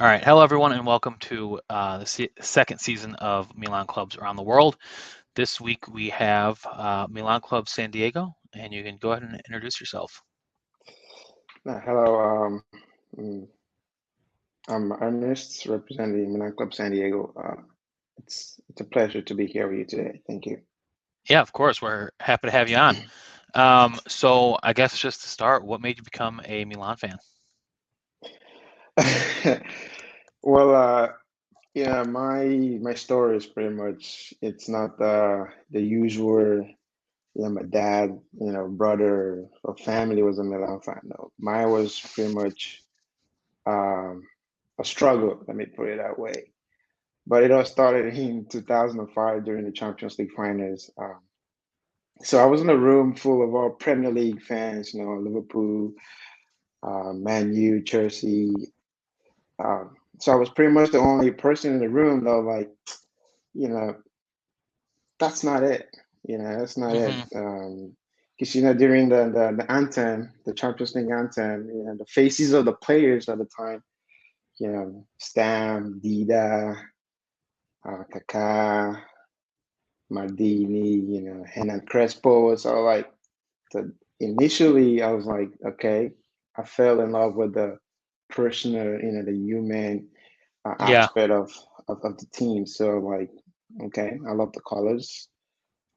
All right. Hello, everyone, and welcome to the second season of Milan Clubs Around the World. This week we have Milan Club San Diego, and you can go ahead and introduce yourself. Hello, mm, I'm Ernest representing Milan Club San Diego. It's a pleasure to be here with you today. Thank you. Yeah, of course. We're happy to have you on. So I guess just to start, what made you become a Milan fan? Well, yeah, my story is pretty much it's not the usual. My dad, brother or family was a Milan fan. No, mine was pretty much um, a struggle. Let me put it that way. But it all started in 2005 during the Champions League finals. So I was in a room full of all Premier League fans, Liverpool, Man U, Chelsea. So I was pretty much the only person in the room that was like, you know, that's not it. That's not it. Hmm. Because during the anthem, the Champions League anthem, the faces of the players at the time, Stam, Dida, Kaká, Maldini, Hernan Crespo. So like initially I was like, okay, I fell in love with the personal, the human Yeah. aspect of the team. So like, okay, I love the colors.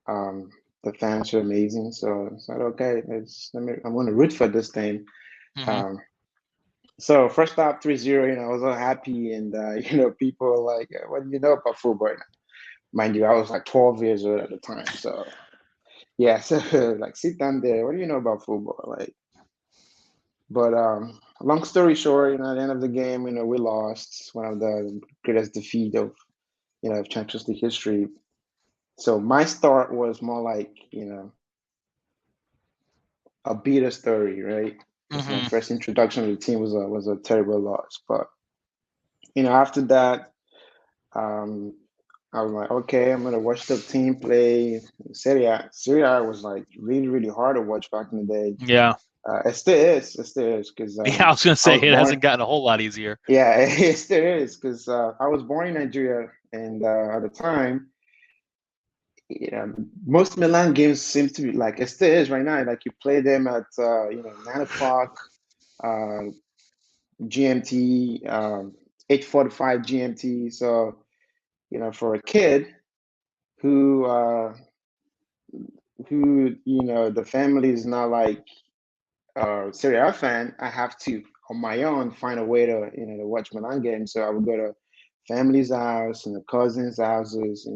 Um, the fans are amazing. So I said, okay, I'm going to root for this team. Hmm. Um, so first up 3-0, I was all happy, and people were like, what do you know about football? Mind you, I was like 12 years old at the time. So yeah, so like sit down there. What do you know about football? Like, but long story short, at the end of the game, we lost one of the greatest defeat of Champions League history. So my start was more like, a bitter story, right? Because my Hmm. first introduction to the team was a terrible loss. But after that, um, I was like, okay, I'm gonna watch the team play Serie A. Serie A was like really, really hard to watch back in the day. Yeah. It still is. It still is because Yeah, I was gonna I say was it born. hasn't gotten a whole lot easier. Yeah, it still is because I was born in Nigeria, and at the time, most Milan games seem to be like it still is right now. Like you play them at 9 o'clock uh, GMT, 8:45 GMT. So for a kid who the family is not like Serie A fan, I have to on my own find a way to watch Milan games. So I would go to family's house and the cousins' houses,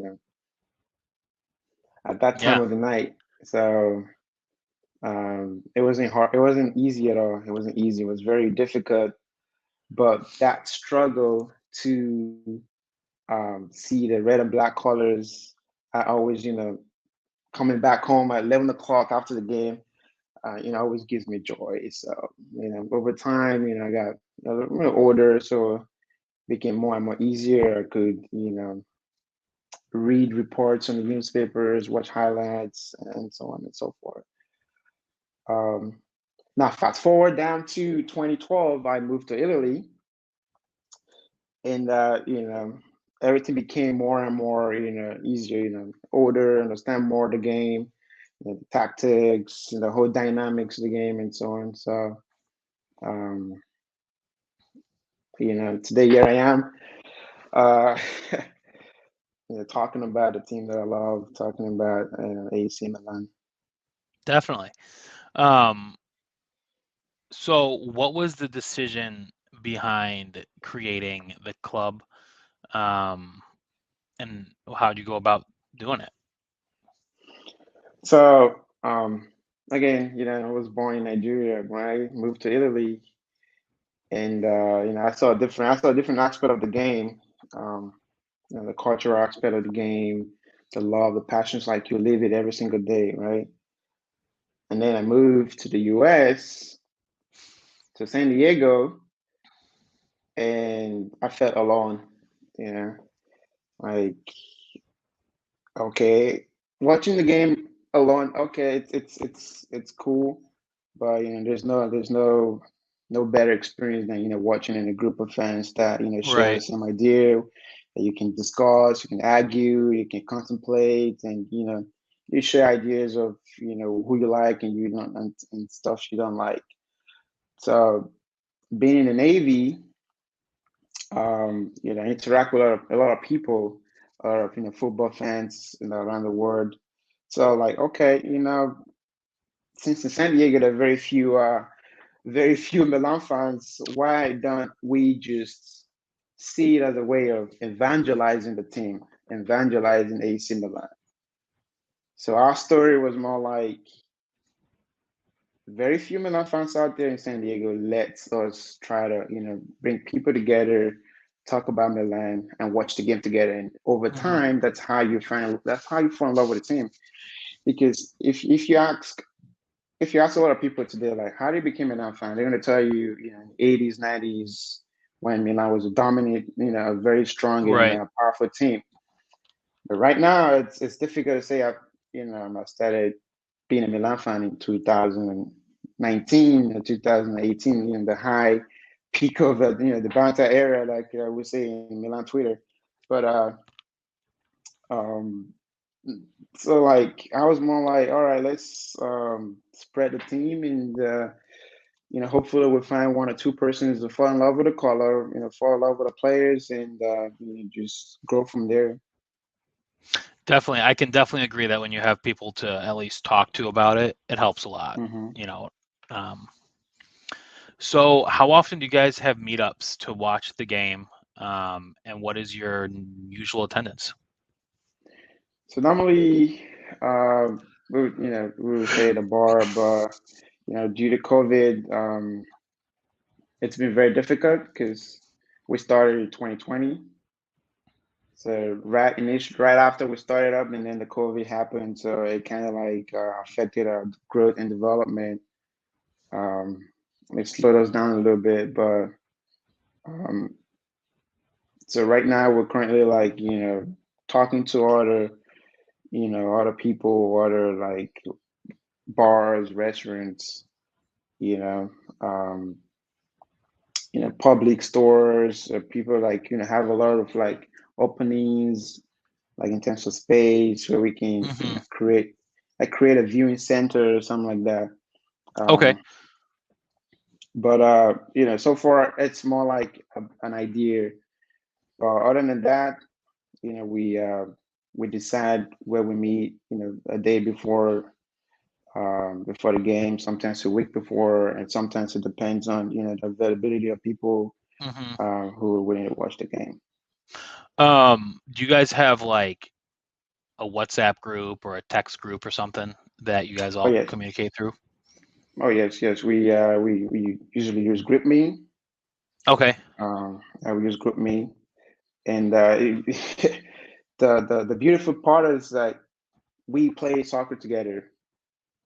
at that time Yeah. of the night. So it wasn't hard. It wasn't easy at all. It wasn't easy. It was very difficult. But that struggle to see the red and black colors, I always, coming back home at 11 o'clock after the game, always gives me joy. So, over time, I got older, so became more and more easier. I could, read reports on the newspapers, watch highlights, and so on and so forth. Um, Now, fast forward down to 2012, I moved to Italy, and everything became more and more, easier. Older, understand more of the game, the tactics, the whole dynamics of the game, and so on. So, um, today here I am, uh, talking about the team that I love, talking about AC Milan. Definitely. Um, so what was the decision behind creating the club? Um, and how'd you go about doing it? So, again, I was born in Nigeria. When I moved to Italy, and I saw a different aspect of the game, um, the cultural aspect of the game, the love, the passions, like you live it every single day, right? And then I moved to the US, to San Diego, and I felt alone. You know, like, okay, watching the game alone, okay, it's cool, but there's no no better experience than watching in a group of fans that share the Right. same idea, that you can discuss, you can argue, you can contemplate, and you share ideas of who you like and you don't, and stuff you don't like. So being in the Navy, I interact with a lot of people, a lot of football fans around the world. So like, okay, since in San Diego there are very few Milan fans, why don't we just see it as a way of evangelizing the team, evangelizing AC Milan? So our story was more like very few Milan fans out there in San Diego. Let's us try to, bring people together, talk about Milan, and watch the game together. And over Hmm. time, that's how you fall in love with the team. Because if you ask a lot of people today, like how they became a Milan fan, they're going to tell you, 80s, 90s, when Milan was a dominant, a very strong and Right. powerful team. But right now, it's difficult to say. I started being a Milan fan in 2019 or 2018, the high peak of the Banta era, like we say in Milan Twitter. But um, so like I was more like, all right, let's spread the team and hopefully we'll find one or two persons to fall in love with the color, fall in love with the players, and just grow from there. Definitely, I can definitely agree that when you have people to at least talk to about it, it helps a lot. Hmm. You know. Um, so, how often do you guys have meetups to watch the game? And what is your usual attendance? So normally, we would say the bar, but due to COVID, it's been very difficult because we started in 2020. So right after we started up, and then the COVID happened, so it kind of like affected our growth and development. Um, it slowed us down a little bit, but um, so right now we're currently like talking to other people, other like bars, restaurants, you know, um, public stores. People like have a lot of like openings, like in terms of space where we can Hmm. create a viewing center or something like that. Okay. But so far it's more like an idea. Other than that, we decide where we meet. A day before the game, sometimes a week before, and sometimes it depends on the availability of people Hmm. who are willing to watch the game. Do you guys have like a WhatsApp group or a text group or something that you guys Oh all yes, communicate through? yes. We usually use GroupMe. Okay. We use GroupMe, and the beautiful part is that we play soccer together.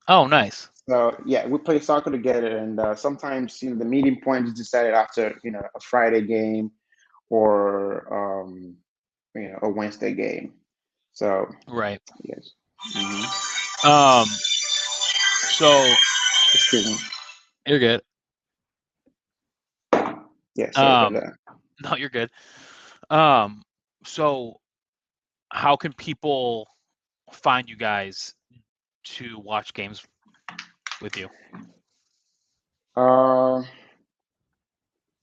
Oh, nice. So yeah, we play soccer together, and sometimes the meeting point is decided after a Friday game or a Wednesday game. So Right. yes. Hmm. Um, so Excuse me. you're good. Yeah, sorry about Um, that. no, you're good. Um, so how can people find you guys to watch games with you? Uh,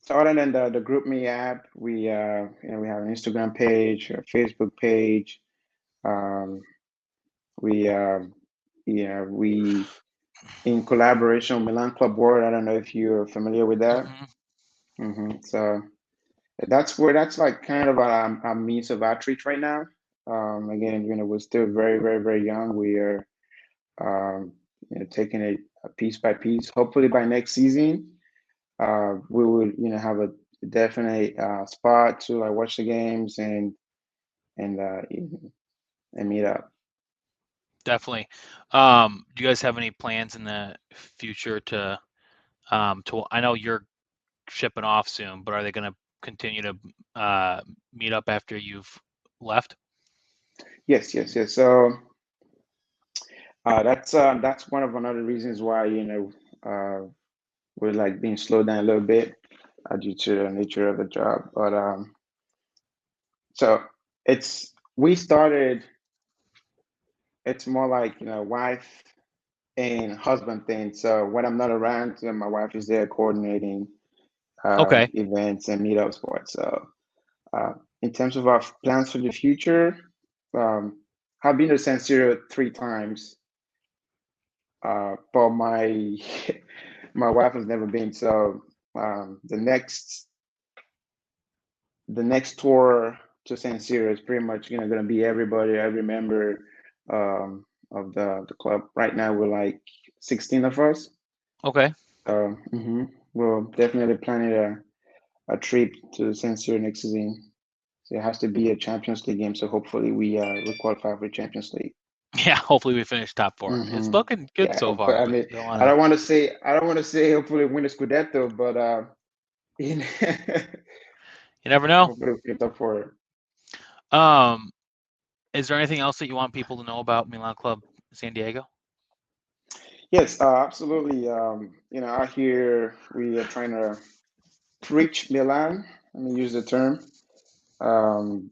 so other than the GroupMe app, we have an Instagram page, a Facebook page. Um, we we in collaboration with Milan Club World. I don't know if you're familiar with that. Hmm. So that's like kind of our means of outreach right now. Again, we're still very, very, very young. We are um, taking it piece by piece. Hopefully, by next season, we will have a definite spot to like watch the games and and meet up. Definitely. Do you guys have any plans in the future to I know you're shipping off soon, but are they going to continue to meet up after you've left? Yes, yes, yes. So that's one of another reasons why we're like being slowed down a little bit due to the nature of the job. But so we started. It's more like wife and husband thing. So when I'm not around, my wife is there coordinating Okay. events and meetups for it. So uh, in terms of our plans for the future, um, I've been to San Siro 3 times, but my my wife has never been. So the next tour to San Siro is pretty much going to be everybody, every member of the club. Right now we're like 16 of us. Okay. We're definitely planning a trip to San Siro next season. So it has to be a Champions League game. So hopefully we qualify for Champions League. Yeah. Hopefully we finish top four. It's hmm looking good Yeah, so hopefully. far, I but mean, you don't want to. I don't want to say hopefully win the Scudetto, but you know, You never know. hopefully we get up for it. Um, is there anything else that you want people to know about Milan Club San Diego? Yes, absolutely. Out here we are trying to preach Milan. Let me use the term. Um,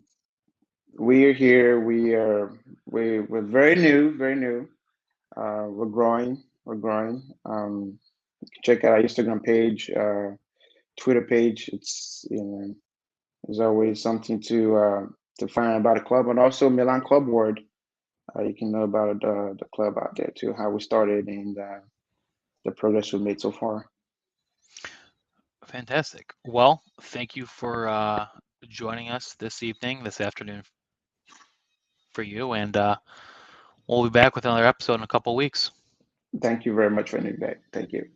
we're here. We're very new, very new. We're growing. We're growing. Check out our Instagram page, Twitter page. There's always something to find about the club, and also Milan Club Word. You can know about the club out there too, how we started and the progress we've made so far. Fantastic. Well, thank you for joining us this afternoon for you, and we'll be back with another episode in a couple of weeks. Thank you very much for the invite. Thank you.